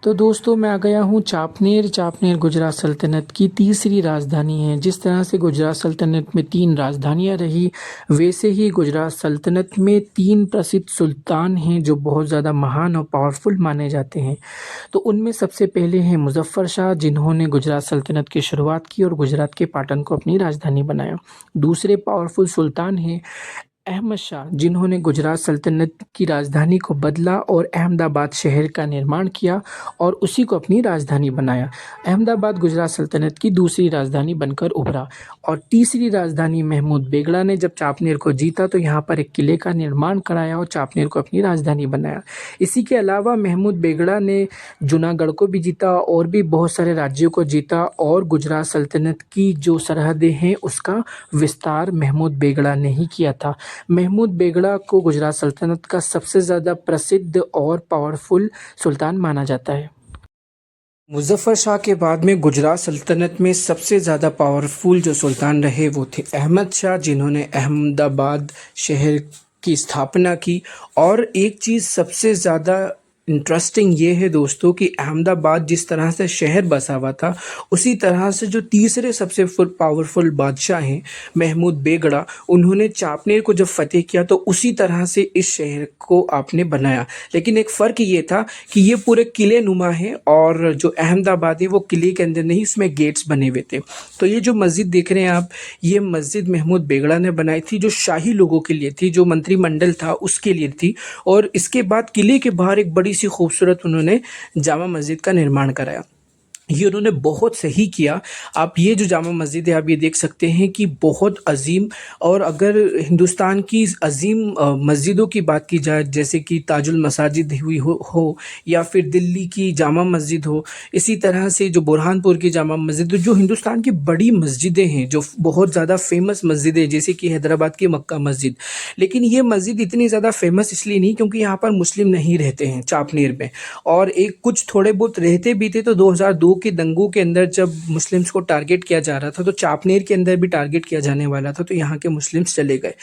तो दोस्तों मैं आ गया हूँ चापनेर। चापनेर गुजरात सल्तनत की तीसरी राजधानी है। जिस तरह से गुजरात सल्तनत में 3 राजधानियाँ रही, वैसे ही गुजरात सल्तनत में 3 प्रसिद्ध सुल्तान हैं जो बहुत ज़्यादा महान और पावरफुल माने जाते हैं। तो उनमें सबसे पहले हैं मुज़फ़्फ़र शाह, जिन्होंने गुजरात सल्तनत की शुरुआत की और गुजरात के पाटन को अपनी राजधानी बनाया। दूसरे पावरफुल सुल्तान हैं अहमद शाह, जिन्होंने गुजरात सल्तनत की राजधानी को बदला और अहमदाबाद शहर का निर्माण किया और उसी को अपनी राजधानी बनाया। अहमदाबाद गुजरात सल्तनत की दूसरी राजधानी बनकर उभरा। और तीसरी राजधानी महमूद बेगड़ा ने जब चापनेर को जीता तो यहाँ पर एक किले का निर्माण कराया और चापनेर को अपनी राजधानी बनाया। इसी के अलावा महमूद बेगड़ा ने जूनागढ़ को भी जीता और भी बहुत सारे राज्यों को जीता और गुजरात सल्तनत की जो सरहदें हैं उसका विस्तार महमूद बेगड़ा ने ही किया था। महमूद बेगड़ा को गुजरात सल्तनत का सबसे ज़्यादा प्रसिद्ध और पावरफुल सुल्तान माना जाता है। मुज़फ़्फ़र शाह के बाद में गुजरात सल्तनत में सबसे ज़्यादा पावरफुल जो सुल्तान रहे वो थे अहमद शाह, जिन्होंने अहमदाबाद शहर की स्थापना की। और एक चीज़ सबसे ज़्यादा इंटरेस्टिंग ये है दोस्तों कि अहमदाबाद जिस तरह से शहर बसा हुआ था, उसी तरह से जो तीसरे सबसे पावरफुल बादशाह हैं महमूद बेगड़ा, उन्होंने चापनेर को जब फतेह किया तो उसी तरह से इस शहर को आपने बनाया। लेकिन एक फ़र्क ये था कि ये पूरे किले नुमा है और जो अहमदाबाद है वो किले के अंदर नहीं, इसमें गेट्स बने हुए थे। तो ये जो मस्जिद देख रहे हैं आप, ये मस्जिद महमूद बेगड़ा ने बनाई थी, जो शाही लोगों के लिए थी, जो मंत्रिमंडल था उसके लिए थी। और इसके बाद किले के बाहर एक बड़ी सी खूबसूरत उन्होंने जामा मस्जिद का निर्माण कराया। ये उन्होंने बहुत सही किया। आप ये जो जामा मस्जिद है आप ये देख सकते हैं कि बहुत अजीम, और अगर हिंदुस्तान की अजीम मस्जिदों की बात की जाए, जैसे कि ताजुल मसाजिद हुई हो या फिर दिल्ली की जामा मस्जिद हो, इसी तरह से जो बुरहानपुर की जामा मस्जिद हो, जो हिंदुस्तान की बड़ी मस्जिदें हैं, जो बहुत ज़्यादा फेमस मस्जिदें, जैसे कि हैदराबाद की मक्का मस्जिद। लेकिन ये मस्जिद इतनी ज़्यादा फेमस इसलिए नहीं क्योंकि यहाँ पर मुस्लिम नहीं रहते हैं चापनेर में, और एक कुछ थोड़े बहुत रहते भी थे। तो 2002 के दंगों के अंदर जब मुस्लिम्स को टारगेट किया जा रहा था तो चापनेर के अंदर भी टारगेट किया जाने वाला था, तो यहाँ के मुस्लिम्स चले गए।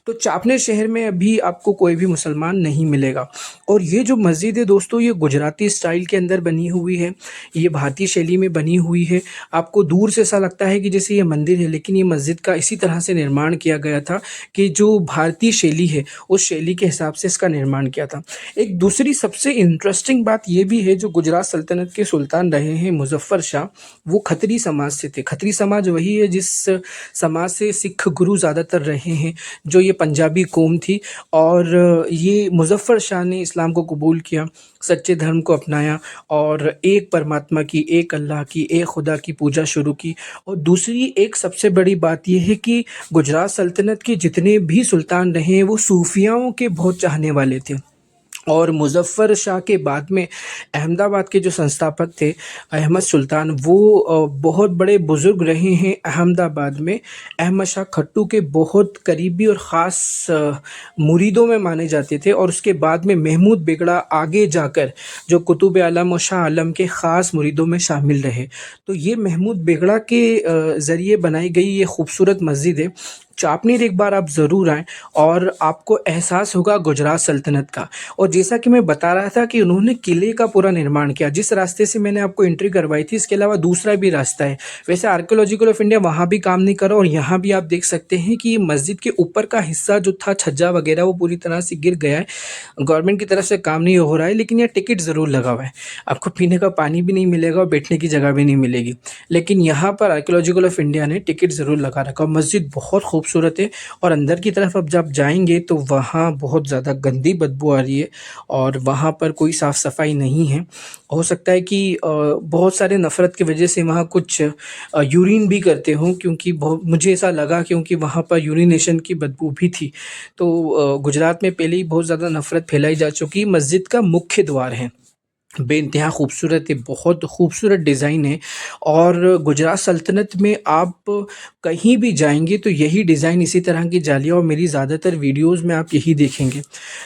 तो चापनेर शहर में अभी आपको कोई भी मुसलमान नहीं मिलेगा। और ये जो मस्जिद है दोस्तों, ये गुजराती स्टाइल के अंदर बनी हुई है, ये भारतीय शैली में बनी हुई है। आपको दूर से ऐसा लगता है कि जैसे ये मंदिर है, लेकिन ये मस्जिद का इसी तरह से निर्माण किया गया था कि जो भारतीय शैली है उस शैली के हिसाब से इसका निर्माण किया था। एक दूसरी सबसे इंटरेस्टिंग बात ये भी है, जो गुजरात सल्तनत के सुल्तान रहे हैं मुज़फ़्फ़र शाह, वो खत्री समाज से थे। खत्री समाज वही है जिस समाज से सिख गुरु ज़्यादातर रहे हैं, जो ये पंजाबी कौम थी। और ये मुज़फ़्फ़र शाह ने इस्लाम को कबूल किया, सच्चे धर्म को अपनाया और एक परमात्मा की, एक अल्लाह की, एक खुदा की पूजा शुरू की। और दूसरी एक सबसे बड़ी बात यह है कि गुजरात सल्तनत के जितने भी सुल्तान रहे हैं वो सूफियाओं के बहुत चाहने वाले थे। और मुज़फ़्फ़र शाह के बाद में अहमदाबाद के जो संस्थापक थे अहमद सुल्तान, वो बहुत बड़े बुज़ुर्ग रहे हैं अहमदाबाद में। अहमद शाह खट्टू के बहुत करीबी और ख़ास मुरीदों में माने जाते थे। और उसके बाद में महमूद बेगड़ा आगे जाकर जो कुतुब आलम और शाह आलम के ख़ास मुरीदों में शामिल रहे। तो ये महमूद बेगड़ा के ज़रिए बनाई गई ये खूबसूरत मस्जिद है। चापनेर एक बार आप ज़रूर आएँ और आपको एहसास होगा गुजरात सल्तनत का। और जैसा कि मैं बता रहा था कि उन्होंने किले का पूरा निर्माण किया, जिस रास्ते से मैंने आपको एंट्री करवाई थी, इसके अलावा दूसरा भी रास्ता है। वैसे आर्कियोलॉजिकल ऑफ इंडिया वहाँ भी काम नहीं कर रहा, और यहाँ भी आप देख सकते हैं कि मस्जिद के ऊपर का हिस्सा जो था छज्जा वगैरह वो पूरी तरह से गिर गया है। गवर्नमेंट की तरफ से काम नहीं हो रहा है, लेकिन यह टिकट ज़रूर लगा हुआ है। आपको पीने का पानी भी नहीं मिलेगा और बैठने की जगह भी नहीं मिलेगी, लेकिन यहाँ पर आर्कियोलॉजिकल ऑफ इंडिया ने टिकट ज़रूर लगा रखा। मस्जिद बहुत खूबसूरत है और अंदर की तरफ अब जब जाएंगे तो वहाँ बहुत ज़्यादा गंदी बदबू आ रही है और वहाँ पर कोई साफ़ सफाई नहीं है। हो सकता है कि बहुत सारे नफ़रत की वजह से वहाँ कुछ यूरिन भी करते हों, क्योंकि बहुत मुझे ऐसा लगा, क्योंकि वहाँ पर यूरिनेशन की बदबू भी थी। तो गुजरात में पहले ही बहुत ज़्यादा नफ़रत फैलाई जा चुकी। मस्जिद का मुख्य द्वार है, बेइंतहा खूबसूरत है, बहुत खूबसूरत डिज़ाइन है। और गुजरात सल्तनत में आप कहीं भी जाएंगे तो यही डिज़ाइन, इसी तरह की जालियाँ, और मेरी ज़्यादातर वीडियोस में आप यही देखेंगे।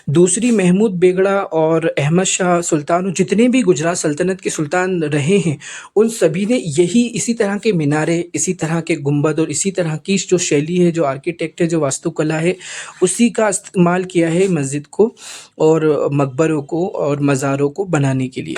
दूसरी महमूद बेगड़ा और अहमद शाह सुल्तान, जितने भी गुजरात सल्तनत के सुल्तान रहे हैं, उन सभी ने यही इसी तरह के मीनारे, इसी तरह के गुंबद और इसी तरह की जो शैली है, जो आर्किटेक्ट है, जो वास्तुकला है, उसी का इस्तेमाल किया है मस्जिद को और मकबरों को और मज़ारों को बनाने के के लिए।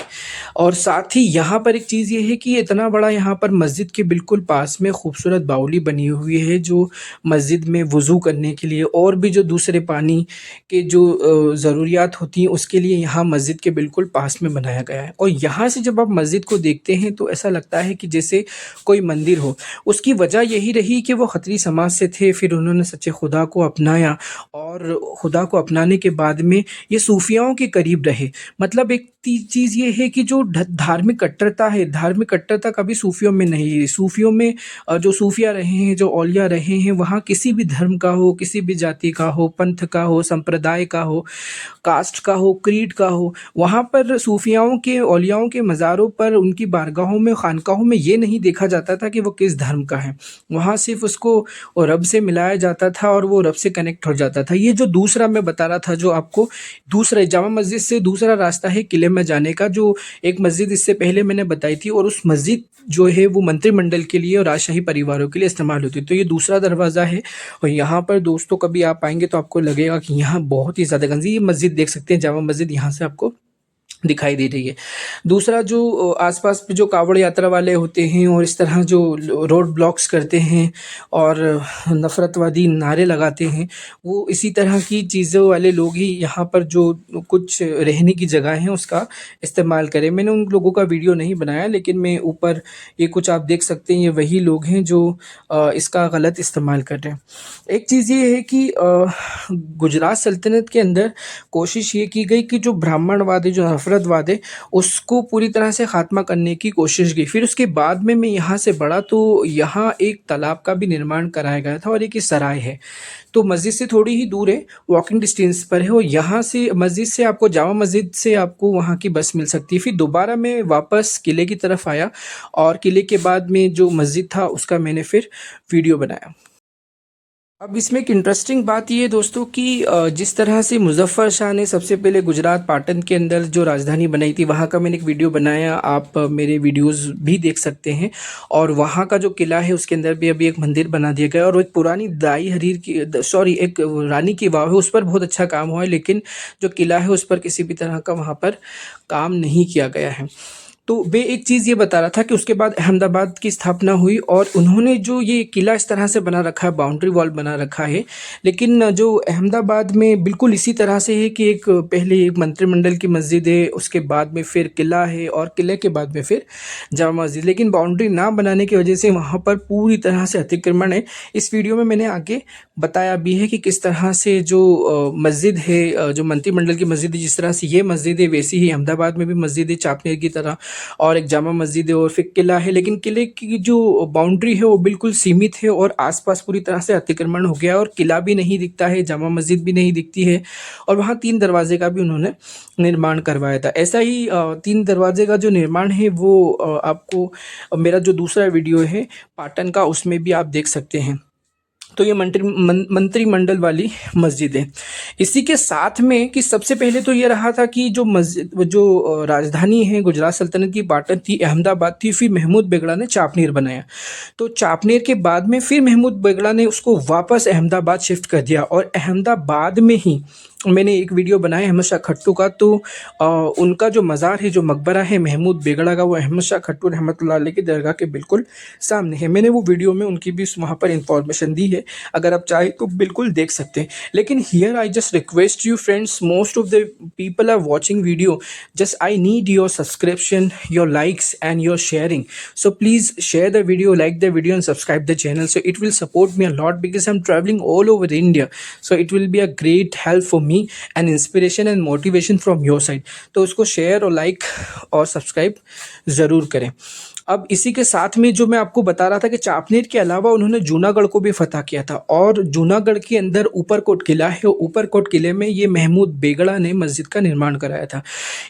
और साथ ही यहाँ पर एक चीज़ ये है कि इतना बड़ा यहाँ पर मस्जिद के बिल्कुल पास में खूबसूरत बावली बनी हुई है, जो मस्जिद में वज़ू करने के लिए और भी जो दूसरे पानी के जो ज़रूरियात होती हैं उसके लिए यहाँ मस्जिद के बिल्कुल पास में बनाया गया है। और यहाँ से जब आप मस्जिद को देखते हैं तो ऐसा लगता है कि जैसे कोई मंदिर हो। उसकी वजह यही रही कि वो खत्री समाज से थे, फिर उन्होंने सच्चे खुदा को अपनाया और खुदा को अपनाने के बाद में ये सूफियाओं के करीब रहे। मतलब एक चीज़ ये है कि जो धार्मिक कट्टरता है, धार्मिक कट्टरता कभी सूफियों में नहीं है। सूफियों में जो सूफिया रहे हैं, जो औलिया रहे हैं, वहाँ किसी भी धर्म का हो, किसी भी जाति का हो, पंथ का हो, संप्रदाय का हो, कास्ट का हो, क्रीड का हो, वहाँ पर सूफियाओं के, औलियाओं के मज़ारों पर, उनकी बारगाहों में, खानकाहों में ये नहीं देखा जाता था कि वो किस धर्म का है। वहाँ सिर्फ़ उसको रब से मिलाया जाता था और वो रब से कनेक्ट हो जाता था। ये जो दूसरा मैं बता रहा था, जो आपको दूसरा जामा मस्जिद से दूसरा रास्ता है किले में जाने का, जो एक मस्जिद इससे पहले मैंने बताई थी, और उस मस्जिद जो है वो मंत्रिमंडल के लिए और राजशाही परिवारों के लिए इस्तेमाल होती है। तो ये दूसरा दरवाज़ा है और यहाँ पर दोस्तों कभी आप आएँगे तो आपको लगेगा कि यहाँ बहुत ही ज़्यादा गंदी, ये मस्जिद देख सकते हैं, जामा मस्जिद यहाँ से आपको दिखाई दे रही है। दूसरा जो आस-पास पे जो कावड़ यात्रा वाले होते हैं और इस तरह जो रोड ब्लॉक्स करते हैं और नफ़रतवादी नारे लगाते हैं, वो इसी तरह की चीज़ों वाले लोग ही यहाँ पर जो कुछ रहने की जगह है उसका इस्तेमाल करें। मैंने उन लोगों का वीडियो नहीं बनाया, लेकिन मैं ऊपर ये कुछ आप देख सकते हैं, ये वही लोग हैं जो इसका गलत इस्तेमाल कर रहे हैं। एक चीज़ ये है कि गुजरात सल्तनत के अंदर कोशिश ये की गई कि जो ब्राह्मणवाद है, जो नफ़रतवाद है, उसको पूरी तरह से ख़ात्मा करने की कोशिश की। फिर उसके बाद में मैं यहाँ से बढ़ा तो यहाँ एक तालाब का भी निर्माण कराया गया था और एक ये सराय है। तो मस्जिद से थोड़ी ही दूर है, वॉकिंग डिस्टेंस पर है और यहाँ से मस्जिद से आपको, जामा मस्जिद से आपको वहाँ की बस मिल सकती है। फिर दोबारा मैं वापस किले की तरफ आया और किले के बाद में जो मस्जिद था उसका मैंने फिर वीडियो बनाया। अब इसमें एक इंटरेस्टिंग बात ये है दोस्तों कि जिस तरह से मुज़फ़्फ़र शाह ने सबसे पहले गुजरात पाटन के अंदर जो राजधानी बनाई थी, वहाँ का मैंने एक वीडियो बनाया, आप मेरे वीडियोस भी देख सकते हैं। और वहाँ का जो किला है उसके अंदर भी अभी एक मंदिर बना दिया गया और एक पुरानी दाई हरीर की, सॉरी, एक रानी की वाव है, उस पर बहुत अच्छा काम हुआ है, लेकिन जो किला है उस पर किसी भी तरह का वहाँ पर काम नहीं किया गया है। तो मैं एक चीज़ ये बता रहा था कि उसके बाद अहमदाबाद की स्थापना हुई और उन्होंने जो ये किला इस तरह से बना रखा है, बाउंड्री वॉल बना रखा है, लेकिन जो अहमदाबाद में बिल्कुल इसी तरह से है कि एक पहले एक मंत्रिमंडल की मस्जिद है, उसके बाद में फिर किला है और किले के बाद में फिर जामा मस्जिद, लेकिन बाउंड्री ना बनाने की वजह से वहाँ पर पूरी तरह से अतिक्रमण है। इस वीडियो में मैंने आगे बताया भी है कि किस तरह से जो मस्जिद है, जो मंत्रिमंडल की मस्जिद है, जिस तरह से ये मस्जिद है वैसी ही अहमदाबाद में भी मस्जिद है चापनेर की तरह, और एक जामा मस्जिद है और फिर किला है, लेकिन किले की जो बाउंड्री है वो बिल्कुल सीमित है और आसपास पूरी तरह से अतिक्रमण हो गया और किला भी नहीं दिखता है, जामा मस्जिद भी नहीं दिखती है और वहाँ 3 दरवाजे का भी उन्होंने निर्माण करवाया था। ऐसा ही 3 दरवाजे का जो निर्माण है वो आपको मेरा जो दूसरा वीडियो है पाटन का, उसमें भी आप देख सकते हैं। तो ये मंत्रिमंडल वाली मस्जिद है। इसी के साथ में कि सबसे पहले तो ये रहा था कि जो मस्जिद, जो राजधानी है गुजरात सल्तनत की, पाटन थी, अहमदाबाद थी, फिर महमूद बेगड़ा ने चापनेर बनाया। तो चापनेर के बाद में फिर महमूद बेगड़ा ने उसको वापस अहमदाबाद शिफ्ट कर दिया और अहमदाबाद में ही मैंने एक वीडियो बनाया अहमद शाह खट्टू का। तो उनका जो मज़ार है, जो मकबरा है महमूद बेगड़ा का, वो अहमद शाह खट्टू रहमतुल्लाह अलैह की दरगाह के बिल्कुल सामने है। मैंने वो वीडियो में उनकी भी वहाँ पर इंफॉर्मेशन दी है, अगर आप चाहें तो बिल्कुल देख सकते हैं। लेकिन here I just request you friends, most of the people are watching video, just I need your subscription, your likes and your sharing. So please share the video, like the video and subscribe the channel. So it will support me a lot because I'm traveling all over India. So it will be a great help for me and inspiration and motivation from your side. तो उसको share और like और subscribe ज़रूर करें। अब इसी के साथ में जो मैं आपको बता रहा था कि चापनेर के अलावा उन्होंने जूनागढ़ को भी फतह किया था और जूनागढ़ के अंदर ऊपरकोट किला है और ऊपरकोट किले में ये महमूद बेगड़ा ने मस्जिद का निर्माण कराया था।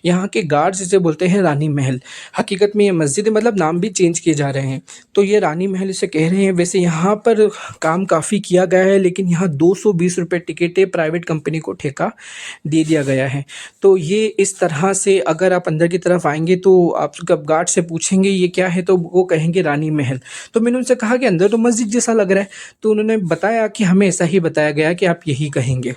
यहाँ के गार्ड्स इसे बोलते हैं रानी महल। हकीकत में ये मस्जिद है, मतलब नाम भी चेंज किए जा रहे हैं, तो ये रानी महल इसे कह रहे हैं। वैसे यहाँ पर काम काफ़ी किया गया है, लेकिन यहाँ 220 रुपये टिकट है, प्राइवेट कंपनी को ठेका दे दिया गया है। तो ये इस तरह से अगर आप अंदर की तरफ आएंगे तो आप गार्ड से पूछेंगे ये क्या है, तो वो कहेंगे रानी महल। तो मैंने उनसे कहा कि अंदर तो मस्जिद जैसा लग रहा है, तो उन्होंने बताया कि हमें ऐसा ही बताया गया कि आप यही कहेंगे।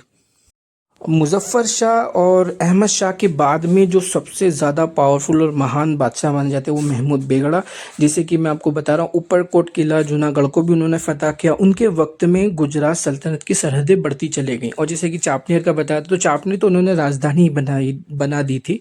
मुज़फ़्फ़र शाह और अहमद शाह के बाद में जो सबसे ज़्यादा पावरफुल और महान बादशाह माने जाते हैं वो महमूद बेगड़ा, जैसे कि मैं आपको बता रहा हूँ ऊपरकोट किला जूनागढ़ को भी उन्होंने फ़तह किया। उनके वक्त में गुजरात सल्तनत की सरहदें बढ़ती चली गईं। और जैसे कि चापनेर का बताया तो चापनेर तो उन्होंने राजधानी बना दी थी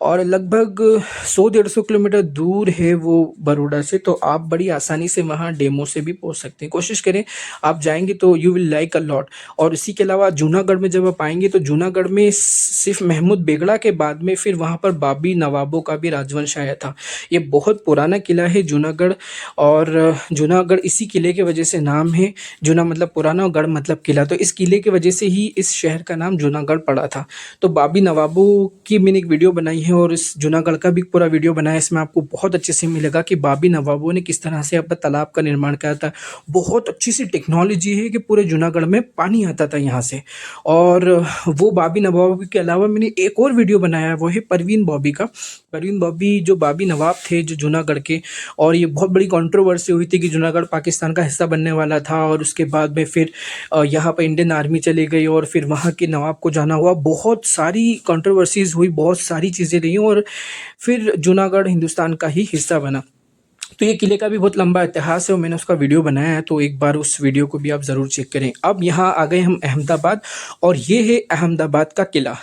और लगभग 100-150 किलोमीटर दूर है वो बड़ौदा से, तो आप बड़ी आसानी से वहाँ डेमो से भी पहुँच सकते हैं। कोशिश करें, आप जाएंगे तो you will like a lot. और इसी के अलावा जूनागढ़ में जब आप आएंगे तो जूनागढ़ में सिर्फ महमूद बेगड़ा के बाद में फिर वहाँ पर बाबी नवाबों का भी राजवंश आया था। ये बहुत पुराना किला है जूनागढ़, और जूनागढ़ इसी किले की वजह से नाम है। जूना मतलब पुराना और गढ़ मतलब किला, तो इस किले की वजह से ही इस शहर का नाम जूनागढ़ पड़ा था। तो बाबी नवाबों की मैंने एक वीडियो बनाई है और इस जूनागढ़ का भी पूरा वीडियो बनाया है। इसमें आपको बहुत अच्छे से मिलेगा कि बाबी नवाबों ने किस तरह से अपना तालाब का निर्माण किया था। बहुत अच्छी सी टेक्नोलॉजी है कि पूरे जूनागढ़ में पानी आता था यहाँ से। और वो बाबी नवाब के अलावा मैंने एक और वीडियो बनाया है, वो है परवीन बॉबी का। परवीन बॉबी जो बाबी नवाब थे जो जूनागढ़ के, और ये बहुत बड़ी कंट्रोवर्सी हुई थी कि जूनागढ़ पाकिस्तान का हिस्सा बनने वाला था और उसके बाद में फिर यहाँ पर इंडियन आर्मी चली गई और फिर वहाँ के नवाब को जाना हुआ। बहुत सारी कंट्रोवर्सीज हुई, बहुत सारी चीज़ें रही और फिर जूनागढ़ हिंदुस्तान का ही हिस्सा बना। तो ये किले का भी बहुत लंबा इतिहास है और मैंने उसका वीडियो बनाया है, तो एक बार उस वीडियो को भी आप ज़रूर चेक करें। अब यहाँ आ गए हम अहमदाबाद, और ये है अहमदाबाद का किला।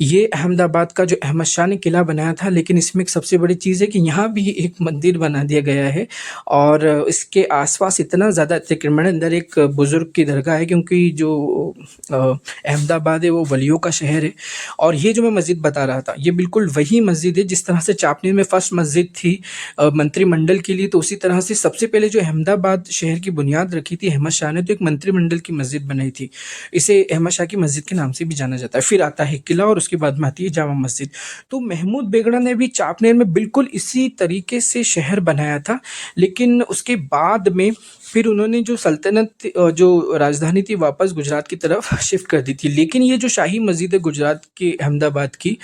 ये अहमदाबाद का जो अहमद शाह ने किला बनाया था, लेकिन इसमें एक सबसे बड़ी चीज़ है कि यहाँ भी एक मंदिर बना दिया गया है और इसके आसपास इतना ज़्यादा अतिक्रमण है। अंदर एक बुज़ुर्ग की दरगाह है, क्योंकि जो अहमदाबाद है वो वलियों का शहर है। और ये जो मैं मस्जिद बता रहा था, ये बिल्कुल वही मस्जिद है जिस तरह से चापनेर में फर्स्ट मस्जिद थी मंत्रिमंडल के लिए, तो उसी तरह से सबसे पहले जो अहमदाबाद शहर की बुनियाद रखी थी अहमद शाह ने, तो एक मंत्रिमंडल की मस्जिद बनाई थी। इसे अहमद शाह की मस्जिद के नाम से भी जाना जाता है। फिर आता है किला और उसके बाद में आती है जामा मस्जिद। तो महमूद बेगड़ा ने भी चापनेर में बिल्कुल इसी तरीके से शहर बनाया था, लेकिन उसके बाद में फिर उन्होंने जो सल्तनत जो राजधानी थी वापस गुजरात की तरफ शिफ्ट कर दी थी। लेकिन ये जो शाही मस्जिद है गुजरात के अहमदाबाद की,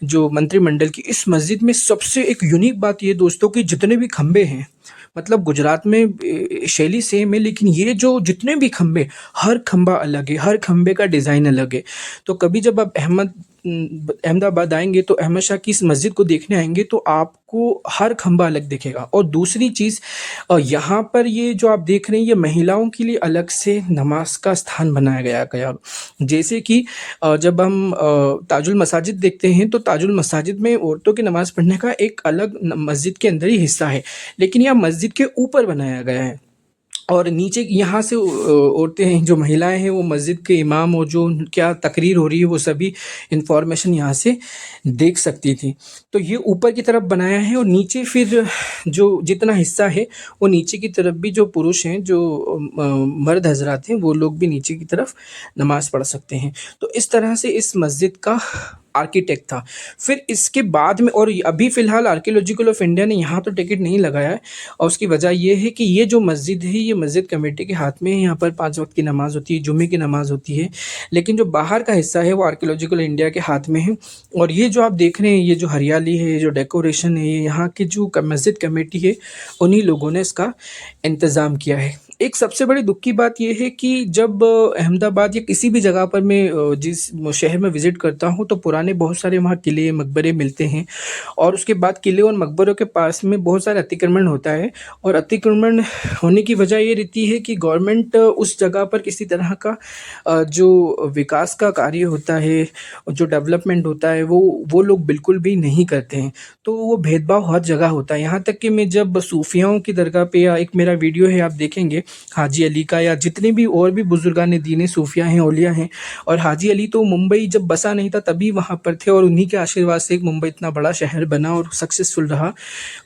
जो मंत्रिमंडल की, इस मस्जिद में सबसे एक यूनिक बात ये दोस्तों कि जितने भी खंबे हैं, मतलब गुजरात में शैली सेम है, लेकिन ये जो जितने भी खंबे, हर खंबा अलग है, हर खंबे का डिज़ाइन अलग है। तो कभी जब आप अहमदाबाद आएंगे तो अहमद शाह की इस मस्जिद को देखने आएंगे तो आपको हर खंबा अलग दिखेगा। और दूसरी चीज़, यहाँ पर ये जो आप देख रहे हैं ये महिलाओं के लिए अलग से नमाज का स्थान बनाया गया। जैसे कि जब हम ताजुल मसाजिद देखते हैं तो ताजुल मसाजिद में औरतों की नमाज़ पढ़ने का एक अलग मस्जिद के अंदर ही हिस्सा है, लेकिन यह मस्जिद के ऊपर बनाया गया है। और नीचे यहाँ से औरतें हैं, जो महिलाएं हैं, वो मस्जिद के इमाम और जो क्या तकरीर हो रही है वो सभी इंफॉर्मेशन यहाँ से देख सकती थी। तो ये ऊपर की तरफ बनाया है और नीचे फिर जो जितना हिस्सा है वो नीचे की तरफ भी जो पुरुष हैं, जो मर्द हजरात हैं, वो लोग भी नीचे की तरफ नमाज़ पढ़ सकते हैं। तो इस तरह से इस मस्जिद का आर्किटेक्ट था। फिर इसके बाद में, और अभी फ़िलहाल आर्कियोलॉजिकल ऑफ इंडिया ने यहाँ तो टिकट नहीं लगाया है, और उसकी वजह ये है कि ये जो मस्जिद है ये मस्जिद कमेटी के हाथ में है। यहाँ पर 5 वक्त की नमाज़ होती है, जुम्मे की नमाज़ होती है, लेकिन जो बाहर का हिस्सा है वो आर्कियोलॉजिकल इंडिया के हाथ में है। और ये जो आप देख रहे हैं, ये जो हरियाली है, ये जो डेकोरेशन है, ये यहाँ की जो मस्जिद कमेटी है, उन्हीं लोगों ने इसका इंतज़ाम किया है। एक सबसे बड़ी दुख की बात यह है कि जब अहमदाबाद या किसी भी जगह पर मैं जिस शहर में विज़िट करता हूँ तो पुराने बहुत सारे वहाँ किले मकबरे मिलते हैं, और उसके बाद किले और मकबरों के पास में बहुत सारा अतिक्रमण होता है। और अतिक्रमण होने की वजह ये रहती है कि गवर्नमेंट उस जगह पर किसी तरह का जो विकास का कार्य होता है, जो डेवलपमेंट होता है, वो लोग बिल्कुल भी नहीं करते हैं। तो वो भेदभाव हर जगह होता है। यहाँ तक कि मैं जब सूफियाओं की दरगाह पे, या एक मेरा वीडियो है आप देखेंगे हाजी अली का, या जितने भी और भी बुजुर्गान दीन सूफिया हैं, औलिया हैं, और हाजी अली तो मुंबई जब बसा नहीं था तभी वहाँ पर थे, और उन्हीं के आशीर्वाद से एक मुंबई इतना बड़ा शहर बना और सक्सेसफुल रहा,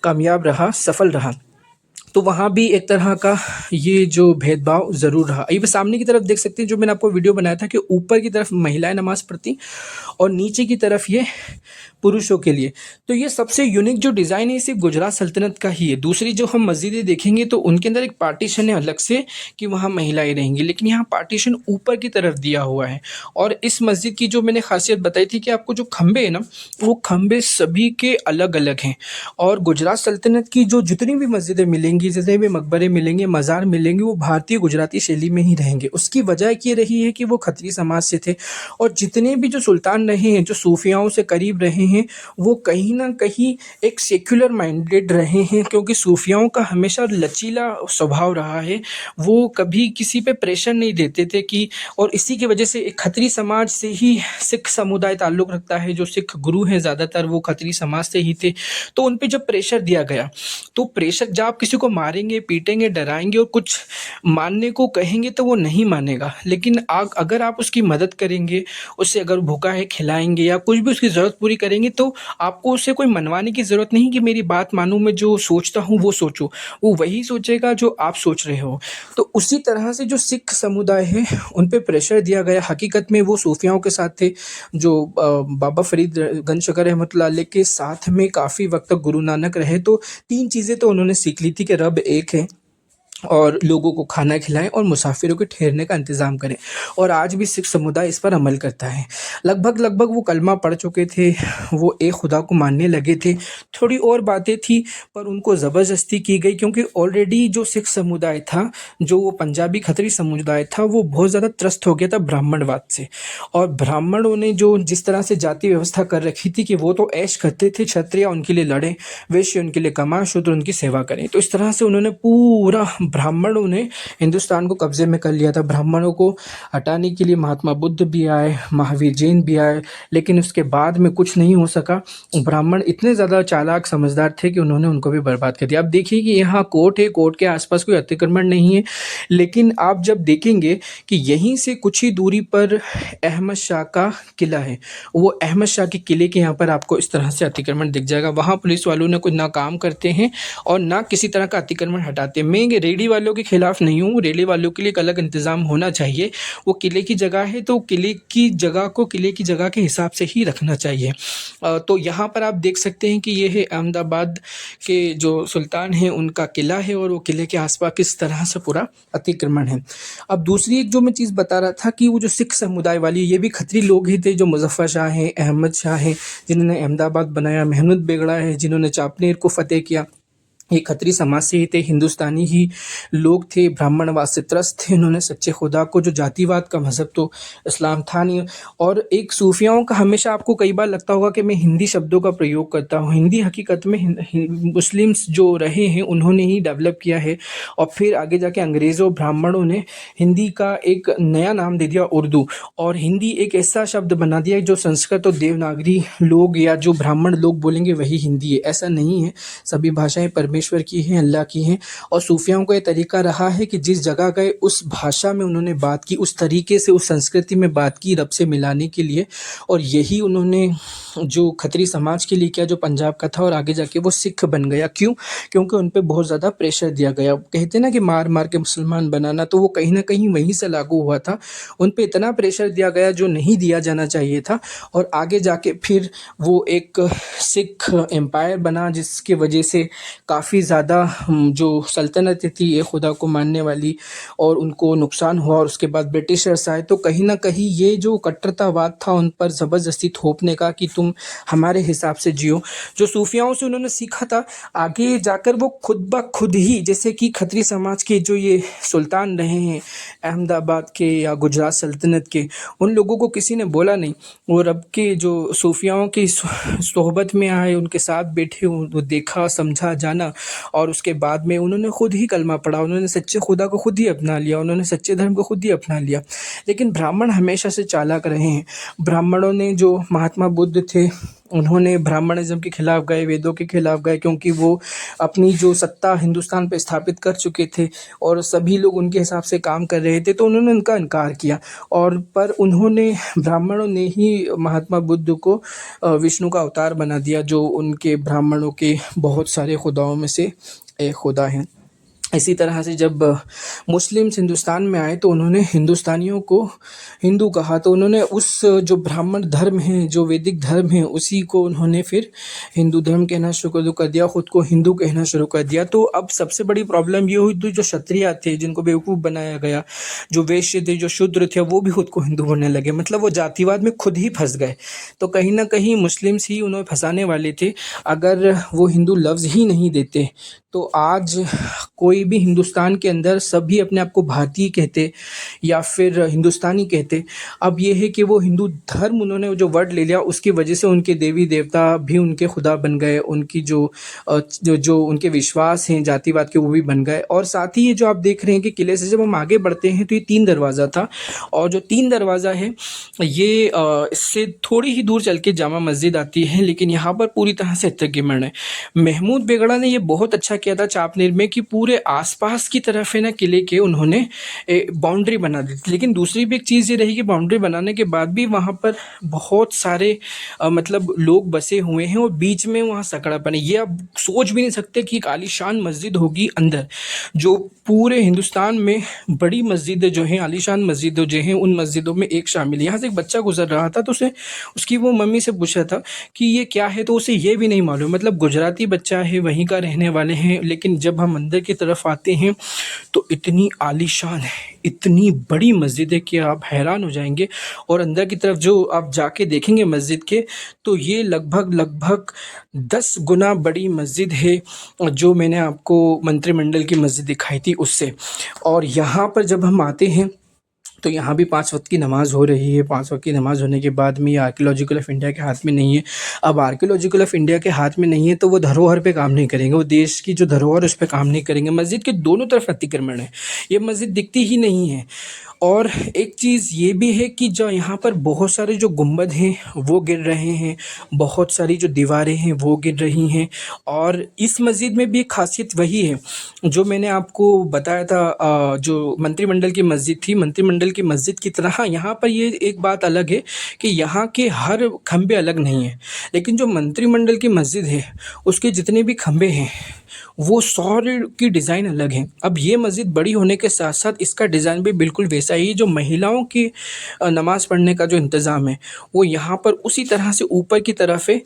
कामयाब रहा, सफल रहा। तो वहाँ भी एक तरह का ये जो भेदभाव ज़रूर रहा। ये सामने की तरफ देख सकते हैं, जो मैंने आपको वीडियो बनाया था कि ऊपर की तरफ महिलाएं नमाज़ पढ़ती और नीचे की तरफ ये पुरुषों के लिए। तो ये सबसे यूनिक जो डिज़ाइन है सिर्फ गुजरात सल्तनत का ही है। दूसरी जो हम मस्जिदें देखेंगे तो उनके अंदर एक पार्टीशन है अलग से कि वहाँ महिलाएं रहेंगी, लेकिन यहाँ पार्टीशन ऊपर की तरफ दिया हुआ है। और इस मस्जिद की जो मैंने खासियत बताई थी कि आपको जो खंबे हैं ना, वो खंबे सभी के अलग अलग हैं। और गुजरात सल्तनत की जो जितनी भी मस्जिदें मिलेंगी मिलेंगी, जितने भी मकबरे मिलेंगे, मज़ार मिलेंगे, वो भारतीय गुजराती शैली में ही रहेंगे। उसकी वजह एक ये रही है कि वो खत्री समाज से थे और जितने भी जो सुल्तान रहे हैं, जो सूफियाओं से करीब रहे हैं, वो कहीं न कहीं एक सेक्युलर माइंडेड रहे हैं, क्योंकि सूफियाओं का हमेशा लचीला स्वभाव रहा है। वो कभी किसी पे प्रेशर नहीं देते थे कि, और इसी की वजह से एक खत्री समाज से ही सिख समुदाय ताल्लुक़ रखता है। जो सिख गुरु हैं ज़्यादातर वो खत्री समाज से ही थे। तो उन पे जब प्रेशर दिया गया, तो प्रेशर जब आप किसी को मारेंगे, पीटेंगे, डराएँगे और कुछ मानने को कहेंगे तो वो नहीं मानेगा। लेकिन अगर आप उसकी मदद करेंगे, उसे अगर भूखा है खिलाएँगे या कुछ भी उसकी ज़रूरत पूरी करेंगे, तो आपको उससे कोई मनवाने की ज़रूरत नहीं कि मेरी बात मानो, मैं जो सोचता हूँ वो सोचो। वो वही सोचेगा जो आप सोच रहे हो। तो उसी तरह से जो सिख समुदाय है उन पे प्रेशर दिया गया। हकीकत में वो सूफियाओं के साथ थे, जो बाबा फरीद गंज शकर रहमतुल्लाह अलैह के साथ में काफ़ी वक्त तक गुरु नानक रहे। तो 3 चीज़ें तो उन्होंने सीख ली थी कि रब एक है और लोगों को खाना खिलाएँ और मुसाफिरों के ठहरने का इंतज़ाम करें। और आज भी सिख समुदाय इस पर अमल करता है। लगभग वो कलमा पढ़ चुके थे, वो एक खुदा को मानने लगे थे। थोड़ी और बातें थी पर उनको ज़बरदस्ती की गई, क्योंकि ऑलरेडी जो सिख समुदाय था, जो वो पंजाबी खत्री समुदाय था, वो बहुत ज़्यादा त्रस्त हो गया था ब्राह्मणवाद से। और ब्राह्मणों ने जो जिस तरह से जाति व्यवस्था कर रखी थी कि वो तो ऐश करते थे, क्षत्रिय उनके लिए लड़ें, वैश्य उनके लिए कमाएँ, शूद्र उनकी सेवा करें। तो इस तरह से उन्होंने पूरा ब्राह्मणों ने हिंदुस्तान को कब्जे में कर लिया था। ब्राह्मणों को हटाने के लिए महात्मा बुद्ध भी आए, महावीर जैन भी आए, लेकिन उसके बाद में कुछ नहीं हो सका। ब्राह्मण इतने ज़्यादा चालाक समझदार थे कि उन्होंने उनको भी बर्बाद कर दिया। अब देखिए कि यहाँ कोर्ट है, कोर्ट के आसपास कोई अतिक्रमण नहीं है, लेकिन आप जब देखेंगे कि यहीं से कुछ ही दूरी पर अहमद शाह का किला है, वो अहमद शाह के किले के यहाँ पर आपको इस तरह से अतिक्रमण दिख जाएगा। वहाँ पुलिस वालों ने कुछ ना काम करते हैं और ना किसी तरह का अतिक्रमण हटाते हैं। मैं रेडी वालों के खिलाफ नहीं हूँ, रेडी वालों के लिए एक अलग इंतज़ाम होना चाहिए। वो किले की जगह है तो किले की जगह को किले की जगह के हिसाब से ही रखना चाहिए। तो यहाँ पर आप देख सकते हैं कि ये है अहमदाबाद के जो सुल्तान हैं उनका किला है और वो किले के आसपास किस तरह से पूरा अतिक्रमण है। अब दूसरी एक जो मैं चीज़ बता रहा था कि वो जो सिख समुदाय वाली, ये भी खत्री लोग ही थे, जो मुज़फ़्फ़र शाह हैं, अहमद शाह हैं, जिन्होंने अहमदाबाद बनाया, महमूद बेगड़ा है जिन्होंने चापनेर को फ़तेह किया। ये खत्री समाज से ही थे, हिंदुस्तानी ही लोग थे, ब्राह्मणवाद से त्रस्त थे। इन्होंने सच्चे खुदा को, जो जातिवाद का मज़हब तो इस्लाम था नहीं। और एक सूफियाओं का हमेशा आपको कई बार लगता होगा कि मैं हिंदी शब्दों का प्रयोग करता हूँ। हिंदी हकीकत में मुस्लिम्स जो रहे हैं उन्होंने ही डेवलप किया है और फिर आगे जाके अंग्रेज़ों ब्राह्मणों ने हिंदी का एक नया नाम दे दिया उर्दू, और हिंदी एक ऐसा शब्द बना दिया जो संस्कृत और देवनागरी लोग या जो ब्राह्मण लोग बोलेंगे वही हिंदी है। ऐसा नहीं है, सभी भाषाएं परमेश्वर की हैं, अल्लाह की हैं। और सूफियों का ये तरीका रहा है कि जिस जगह गए उस भाषा में उन्होंने बात की, उस तरीके से उस संस्कृति में बात की रब से मिलाने के लिए। और यही उन्होंने जो खत्री समाज के लिए किया, जो पंजाब का था, और आगे जाके वो सिख बन गया। क्यों? क्योंकि उन पे बहुत ज़्यादा प्रेशर दिया गया। कहते हैं ना कि मार मार के मुसलमान बनाना, तो वो कहीं ना कहीं वहीं से लागू हुआ था। उन पे इतना प्रेशर दिया गया जो नहीं दिया जाना चाहिए था, और आगे जाके फिर वो एक सिख एम्पायर बना, जिसकी वजह से काफ़ी ज़्यादा जो सल्तनत थी ये खुदा को मानने वाली, और उनको नुकसान हुआ। और उसके बाद ब्रिटिशर्स आए, तो कहीं ना कहीं ये जो कट्टरतावाद था उन पर ज़बरदस्ती थोपने का कि तुम हमारे हिसाब से जियो, जो सूफियाओं से उन्होंने सीखा था, आगे जाकर वो खुद ब खुद ही, जैसे कि खत्री समाज के जो ये सुल्तान रहे हैं अहमदाबाद के या गुजरात सल्तनत के, उन लोगों को किसी ने बोला नहीं। वो रब के जो सूफियाओं की सोहबत में आए, उनके साथ बैठे, वो देखा, समझा, जाना, और उसके बाद में उन्होंने खुद ही कलमा पढ़ा, उन्होंने सच्चे खुदा को खुद ही अपना लिया, उन्होंने सच्चे धर्म को खुद ही अपना लिया। लेकिन ब्राह्मण हमेशा से चालाक रहे हैं। ब्राह्मणों ने, जो महात्मा बुद्ध थे, उन्होंने ब्राह्मणिज्म के खिलाफ गए, वेदों के खिलाफ गए, क्योंकि वो अपनी जो सत्ता हिंदुस्तान पे स्थापित कर चुके थे और सभी लोग उनके हिसाब से काम कर रहे थे, तो उन्होंने उनका इनकार किया। और पर उन्होंने, ब्राह्मणों ने ही महात्मा बुद्ध को विष्णु का अवतार बना दिया, जो उनके ब्राह्मणों के बहुत सारे खुदाओं में से एक खुदा हैं। इसी तरह से जब मुस्लिम्स हिंदुस्तान में आए तो उन्होंने हिंदुस्तानियों को हिंदू कहा, तो उन्होंने उस जो ब्राह्मण धर्म है, जो वैदिक धर्म है, उसी को उन्होंने फिर हिंदू धर्म कहना शुरू कर दिया, खुद को हिंदू कहना शुरू कर दिया। तो अब सबसे बड़ी प्रॉब्लम ये हुई, तो जो क्षत्रिय थे जिनको बेवकूफ़ बनाया गया, जो वैश्य थे, जो शूद्र थे, वो भी खुद को हिंदू बोलने लगे, मतलब वो जातिवाद में खुद ही फंस गए। तो कहीं ना कहीं मुस्लिम्स ही उन्हें फंसाने वाले थे। अगर वो हिंदू लफ्ज़ ही नहीं देते तो आज कोई भी हिंदुस्तान के अंदर सभी अपने आप को भारतीय कहते या फिर हिंदुस्तानी कहते। अब ये है कि वो हिंदू धर्म उन्होंने जो वर्ड ले लिया, उसकी वजह से उनके देवी देवता भी उनके खुदा बन गए, उनकी जो उनके विश्वास हैं जातिवाद के, वो भी बन गए। और साथ ही ये जो आप देख रहे हैं कि किले से जब हम आगे बढ़ते हैं तो ये 3 दरवाज़ा था, और जो 3 दरवाज़ा है ये इससे थोड़ी ही दूर चल के जामा मस्जिद आती है, लेकिन यहाँ पर पूरी तरह से अतिक्रमण है। महमूद बेगड़ा ने ये बहुत अच्छा किया था चापनेर में कि पूरे आसपास की तरफ है ना किले के उन्होंने बाउंड्री बना दी थी। लेकिन दूसरी भी एक चीज़ ये रही कि बाउंड्री बनाने के बाद भी वहाँ पर बहुत सारे मतलब लोग बसे हुए हैं और बीच में वहाँ सकड़ापन है। ये आप सोच भी नहीं सकते कि एक आलीशान मस्जिद होगी अंदर, जो पूरे हिंदुस्तान में बड़ी मस्जिदें जो हैं, आलीशान मस्जिदें जो हैं, उन मस्जिदों में एक शामिल है। यहाँ से एक बच्चा गुजर रहा था तो उसकी वो मम्मी से पूछा था कि ये क्या है, तो उसे ये भी नहीं मालूम। मतलब गुजराती बच्चा है, वहीं का रहने वाले हैं, लेकिन जब हम अंदर की तरफ आते हैं तो इतनी आलीशान है, इतनी बड़ी मस्जिद है कि आप हैरान हो जाएंगे। और अंदर की तरफ जो आप जाके देखेंगे मस्जिद के, तो ये लगभग 10 गुना बड़ी मस्जिद है जो मैंने आपको मंत्रिमंडल की मस्जिद दिखाई थी उससे। और यहाँ पर जब हम आते हैं तो यहाँ भी 5 वक्त की नमाज़ हो रही है। 5 वक्त की नमाज़ होने के बाद में ये आर्कियोलॉजिकल ऑफ इंडिया के हाथ में नहीं है। अब आर्कियोलॉजिकल ऑफ इंडिया के हाथ में नहीं है तो वो धरोहर पे काम नहीं करेंगे, वो देश की जो धरोहर उस पे काम नहीं करेंगे। मस्जिद के दोनों तरफ अतिक्रमण है, ये मस्जिद दिखती ही नहीं है। और एक चीज़ ये भी है कि जो यहाँ पर बहुत सारे जो गुंबद हैं वो गिर रहे हैं, बहुत सारी जो दीवारें हैं वो गिर रही हैं। और इस मस्जिद में भी एक खासियत वही है जो मैंने आपको बताया था, जो मंत्रिमंडल की मस्जिद थी, मंत्रिमंडल की मस्जिद की तरह। हाँ, यहाँ पर ये एक बात अलग है कि यहाँ के हर खंबे अलग नहीं हैं, लेकिन जो मंत्रिमंडल की मस्जिद है उसके जितने भी खंबे हैं वो सारे की डिज़ाइन अलग है। अब ये मस्जिद बड़ी होने के साथ साथ इसका डिज़ाइन भी बिल्कुल वैसा ही, जो महिलाओं की नमाज़ पढ़ने का जो इंतज़ाम है वो यहाँ पर उसी तरह से ऊपर की तरफ है।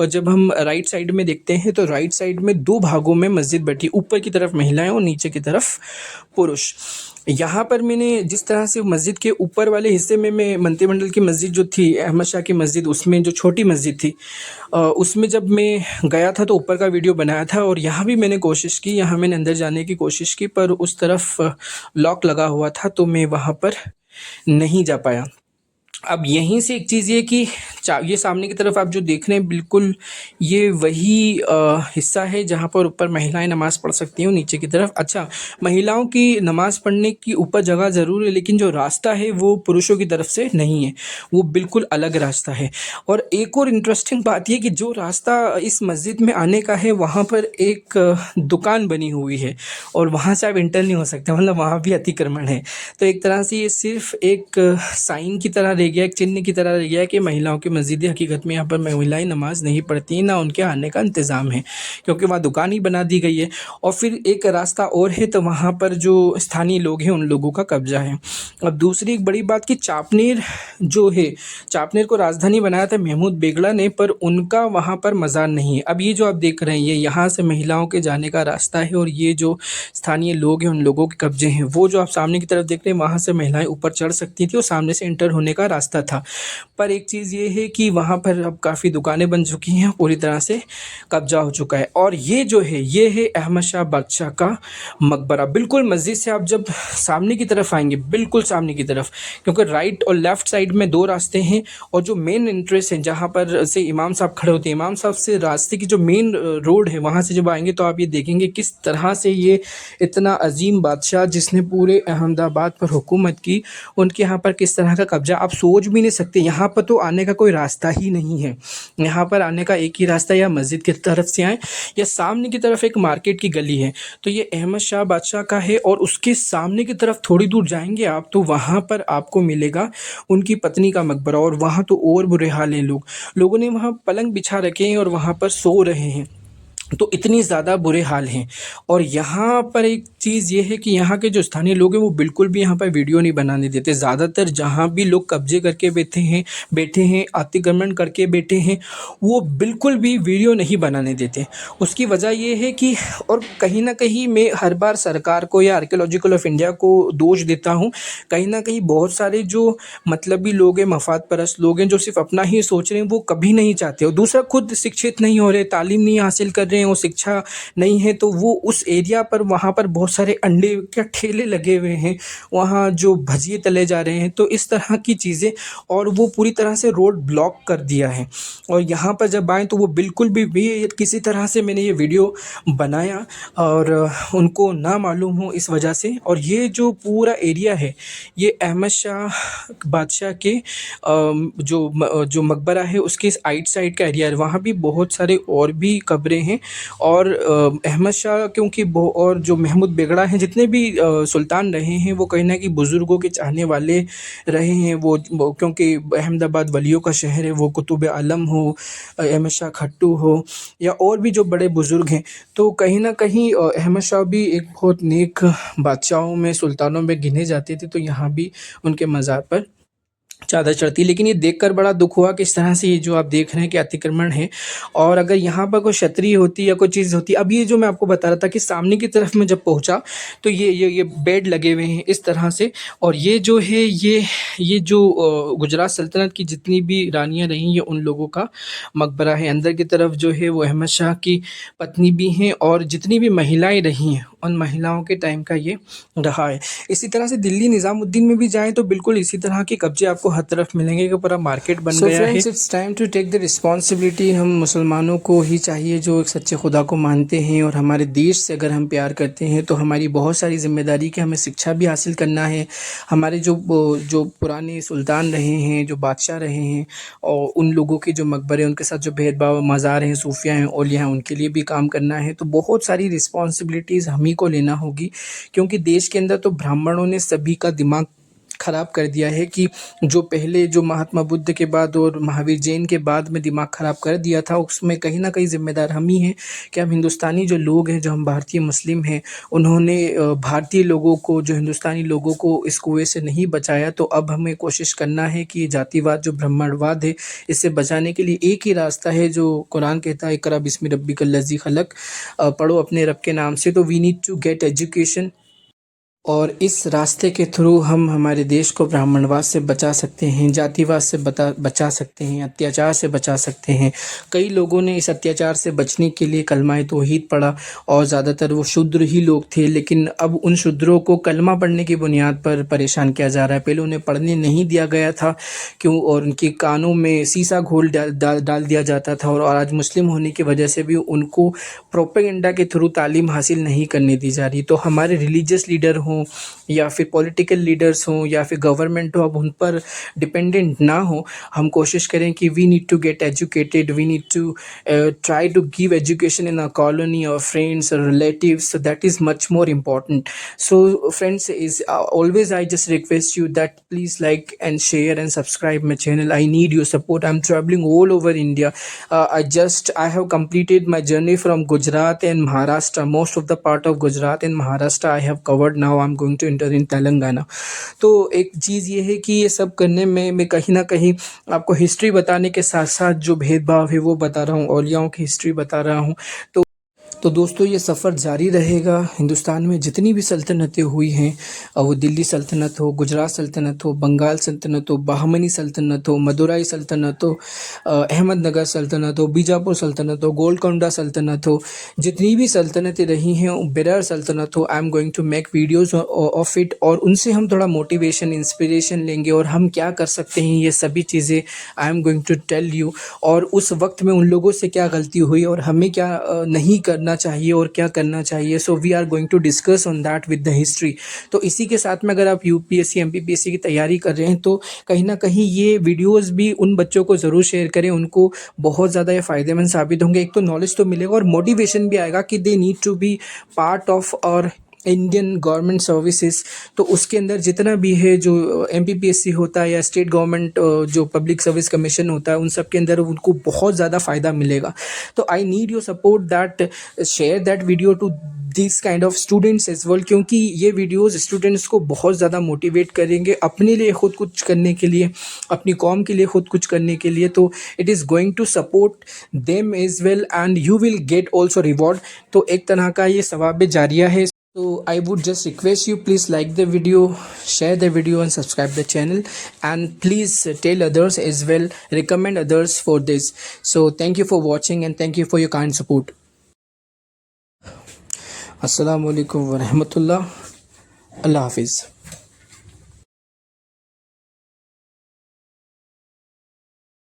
जब हम राइट साइड में देखते हैं तो राइट साइड में 2 भागों में मस्जिद बैठी, ऊपर की तरफ महिलाएं और नीचे की तरफ पुरुष। यहाँ पर मैंने जिस तरह से मस्जिद के ऊपर वाले हिस्से में मैं मंत्रिमंडल की मस्जिद जो थी, अहमद शाह की मस्जिद, उसमें जो छोटी मस्जिद थी उसमें जब मैं गया था तो ऊपर का वीडियो बनाया था। और यहाँ भी मैंने कोशिश की, यहाँ मैंने अंदर जाने की कोशिश की, पर उस तरफ लॉक लगा हुआ था तो मैं वहाँ पर नहीं जा पाया। अब यहीं से एक चीज़ ये कि ये सामने की तरफ आप जो देख रहे हैं बिल्कुल ये वही हिस्सा है जहाँ पर ऊपर महिलाएं नमाज़ पढ़ सकती हैं, नीचे की तरफ। अच्छा, महिलाओं की नमाज़ पढ़ने की ऊपर जगह ज़रूर है, लेकिन जो रास्ता है वो पुरुषों की तरफ से नहीं है, वो बिल्कुल अलग रास्ता है। और एक और इंटरेस्टिंग बात ये कि जो रास्ता इस मस्जिद में आने का है वहाँ पर एक दुकान बनी हुई है और वहाँ से आप इंटर नहीं हो सकते, मतलब वहाँ भी अतिक्रमण है। तो एक तरह से ये सिर्फ एक साइन की तरह रह गया, एक चिन्ह की तरह रह गया कि महिलाओं की मस्जिद है। हकीकत में यहाँ पर महिलाएं नमाज नहीं पढ़ती हैं, ना उनके आने का इंतज़ाम है, क्योंकि वहाँ दुकान ही बना दी गई है। और फिर एक रास्ता और है तो वहाँ पर जो स्थानीय लोग हैं उन लोगों का कब्जा है। अब दूसरी एक बड़ी बात कि चापनेर जो है, चापनेर को राजधानी बनाया था महमूद बेगड़ा ने, पर उनका वहाँ पर मज़ार नहीं है। अब ये जो आप देख रहे हैं ये यहाँ से महिलाओं के जाने का रास्ता है, और ये जो स्थानीय लोग हैं उन लोगों के कब्जे हैं। वो जो आप सामने की तरफ देख रहे हैं वहाँ से महिलाएं ऊपर चढ़ सकती थी और सामने से एंटर होने का रास्ता था। पर एक चीज़ ये है कि वहाँ पर अब काफ़ी दुकानें बन चुकी हैं, पूरी तरह से कब्जा हो चुका है। और ये जो है ये है अहमद शाह बादशाह का मकबरा। बिल्कुल मस्जिद से आप जब सामने की तरफ आएंगे, बिल्कुल सामने की तरफ, क्योंकि राइट और लेफ़्ट साइड में 2 रास्ते हैं, और जो मेन एंट्रेंस है जहाँ पर से इमाम साहब खड़े होते हैं, इमाम साहब से रास्ते की जो मेन रोड है वहाँ से जब आएंगे तो आप ये देखेंगे किस तरह से ये इतना अजीम बादशाह जिसने पूरे अहमदाबाद पर हुकूमत की, उनके यहाँ पर किस तरह का कब्जा आप सोच भी नहीं सकते। यहाँ पर तो आने का कोई रास्ता ही नहीं है। यहाँ पर आने का एक ही रास्ता, या मस्जिद की तरफ से आएँ या सामने की तरफ एक मार्केट की गली है, तो ये अहमद शाह बादशाह का है। और उसके सामने की तरफ थोड़ी दूर जाएंगे आप तो वहाँ पर आपको मिलेगा उनकी पत्नी का मकबरा। और वहाँ तो और बुरे हाल हैं, लोगों ने वहाँ पलंग बिछा रखे हैं और वहाँ पर सो रहे हैं। तो इतनी ज़्यादा बुरे हाल हैं। और यहाँ पर एक चीज़ ये है कि यहाँ के जो स्थानीय लोग हैं वो बिल्कुल भी यहाँ पर वीडियो नहीं बनाने देते। ज़्यादातर जहाँ भी लोग कब्जे करके बैठे हैं अतिक्रमण करके बैठे हैं, वो बिल्कुल भी वीडियो नहीं बनाने देते। उसकी वजह ये है कि और कहीं न कहीं मैं हर बार सरकार को या आर्कियोलॉजिकल ऑफ इंडिया को दोष देता हूँ। कहीं न कहीं बहुत सारे जो मतलबी लोग हैं, मफ़ाद परस्त लोग हैं जो सिर्फ़ अपना ही सोच रहे हैं, वो कभी नहीं चाहते और दूसरा खुद शिक्षित नहीं हो रहे, तालीम नहीं हासिल कर रहे हैं और शिक्षा नहीं है, तो वो उस एरिया पर वहाँ पर बहुत सारे अंडे के ठेले लगे हुए हैं, वहाँ जो भजिए तले जा रहे हैं, तो इस तरह की चीज़ें और वो पूरी तरह से रोड ब्लॉक कर दिया है। और यहाँ पर जब आएँ तो वो बिल्कुल भी किसी तरह से मैंने ये वीडियो बनाया और उनको ना मालूम हो इस वजह से। और ये जो पूरा एरिया है, ये अहमद शाह बादशाह के जो मकबरा है उसके आइट साइड का एरिया है। वहाँ भी बहुत सारे और भी कब्रें हैं और अहमद शाह क्योंकि और जो महमूद बेगड़ा हैं, जितने भी सुल्तान रहे हैं, वो कहीं न कहीं बुज़ुर्गों के चाहने वाले रहे हैं। वो क्योंकि अहमदाबाद वलियों का शहर है, वो कुतुब आलम हो, अहमद शाह खट्टू हो या और भी जो बड़े बुज़ुर्ग हैं, तो कहीं न कहीं अहमद शाह भी एक बहुत नेक बादशाहों में, सुल्तानों में गिने जाते थे, तो यहाँ भी उनके मज़ार पर चादर चढ़ती। लेकिन ये देखकर बड़ा दुःख हुआ कि इस तरह से ये जो आप देख रहे हैं कि अतिक्रमण है। और अगर यहाँ पर कोई छतरी होती या कोई चीज़ होती, अब ये जो मैं आपको बता रहा था कि सामने की तरफ मैं जब पहुँचा तो ये बेड लगे हुए हैं इस तरह से। और ये जो है ये जो गुजरात सल्तनत की जितनी भी रानियाँ रहीं, ये उन लोगों का मकबरा है। अंदर की तरफ जो है वो अहमद शाह की पत्नी भी हैं और जितनी भी महिलाएँ रही हैं, उन महिलाओं के टाइम का ये रहा है। इसी तरह से दिल्ली निज़ामुद्दीन में भी जाएँ तो बिल्कुल इसी तरह के कब्जे आपको हर तरफ मिलेंगे कि पूरा मार्केट बन गया है। Friends, it's time to take the responsibility. हम मुसलमानों को ही चाहिए जो एक सच्चे खुदा को मानते हैं और हमारे देश से अगर हम प्यार करते हैं तो हमारी बहुत सारी ज़िम्मेदारी कि हमें शिक्षा भी हासिल करना है। हमारे जो पुराने सुल्तान रहे हैं, जो बादशाह रहे हैं और उन लोगों के जो मकबरे, उनके साथ जो भेदभाव, मज़ार हैं, सूफिया हैं, औलिया हैं, उनके लिए भी काम करना है। तो बहुत सारी रिस्पॉन्सिबिलिटीज़ हम ही को लेना होगी, क्योंकि देश के अंदर तो ब्राह्मणों ने सभी का दिमाग ख़राब कर दिया है कि जो पहले जो महात्मा बुद्ध के बाद और महावीर जैन के बाद में दिमाग ख़राब कर दिया था, उसमें कहीं न कहीं ज़िम्मेदार हम ही हैं कि हम हिंदुस्तानी जो लोग हैं, जो हम भारतीय मुस्लिम हैं, उन्होंने भारतीय लोगों को, जो हिंदुस्तानी लोगों को इस कुएँ से नहीं बचाया। तो अब हमें कोशिश करना है कि ये जातिवाद, जो ब्राह्मणवाद है, इससे बचाने के लिए एक ही रास्ता है जो कुरान कहता है, इक़रा बिस्मि रब्बिकल लज़ी खलक़, पढ़ो अपने रब के नाम से। तो we need to get education और इस रास्ते के थ्रू हम हमारे देश को ब्राह्मणवाद से बचा सकते हैं, जातिवाद से बचा सकते हैं, अत्याचार से बचा सकते हैं। कई लोगों ने इस अत्याचार से बचने के लिए कलमा तौहीद पढ़ा और ज़्यादातर वो शूद्र ही लोग थे, लेकिन अब उन शूद्रों को कलमा पढ़ने की बुनियाद पर परेशान किया जा रहा है। पहले उन्हें पढ़ने नहीं दिया गया था क्यों, और उनके कानों में सीसा घोल डाल दिया जाता था। और आज मुस्लिम होने की वजह से भी उनको प्रोपेगेंडा के थ्रू तालीम हासिल नहीं करने दी जा रही। तो हमारे रिलीजियस लीडर हों या फिर पॉलिटिकल लीडर्स हों या फिर गवर्नमेंट हो, अब उन पर डिपेंडेंट ना हो। हम कोशिश करें कि we need to get educated, we need to try to give education in a colony और फ्रेंड्स और relatives, so that is much more important. So friends, is always I just request you that please like and share and subscribe my channel. I need your support. I'm traveling all over India. I have completed my journey from Gujarat and Maharashtra. Most of the part of Gujarat and Maharashtra I have covered. Now I'm going to enter in Telangana. तो एक चीज़ ये है कि ये सब करने में मैं कहीं ना कहीं आपको हिस्ट्री बताने के साथ साथ जो भेदभाव है वो बता रहा हूँ, औलियाओं की हिस्ट्री बता रहा हूँ। तो दोस्तों, ये सफ़र जारी रहेगा। हिंदुस्तान में जितनी भी सल्तनतें हुई हैं, वो दिल्ली सल्तनत हो, गुजरात सल्तनत हो, बंगाल सल्तनत हो, बहमनी सल्तनत हो, मदुराई सल्तनत हो, अहमदनगर सल्तनत हो, बीजापुर सल्तनत हो, गोलकोंडा सल्तनत हो, जितनी भी सल्तनतें रही हैं, बेरर सल्तनत हो, I am going to make videos of it और उनसे हम थोड़ा मोटिवेशन, इंस्पिरेशन लेंगे और हम क्या कर सकते हैं, ये सभी चीज़ें I am going to tell you. और उस वक्त में उन लोगों से क्या गलती हुई और हमें क्या नहीं करना चाहिए और क्या करना चाहिए। So we are going to discuss on that with the history. तो इसी के साथ में अगर आप यूपीएससी एमपीपीएससी की तैयारी कर रहे हैं तो कहीं ना कहीं ये वीडियोस भी उन बच्चों को ज़रूर शेयर करें, उनको बहुत ज़्यादा ये फ़ायदेमंद साबित होंगे। एक तो नॉलेज तो मिलेगा और मोटिवेशन भी आएगा कि they need to be part of our Indian government services, तो उसके अंदर जितना भी है जो MPPSC होता है या स्टेट गवर्नमेंट जो पब्लिक सर्विस कमीशन होता है, उन सब के अंदर उनको बहुत ज़्यादा फ़ायदा मिलेगा। तो I need your support that share that video to this kind of students as well, क्योंकि ये वीडियोस स्टूडेंट्स को बहुत ज़्यादा मोटिवेट करेंगे अपने लिए खुद कुछ करने के लिए, अपनी कौम के लिए खुद कुछ करने के लिए। तो it is going to support them as well and you will get also reward. तो एक तरह का ये सवाब जारिया है। So I would just request you, please like the video, share the video and subscribe the channel, and please tell others as well, recommend others for this. So thank you for watching and thank you for your kind support. Assalamu alaikum wa rahmatullah. Allah Hafiz.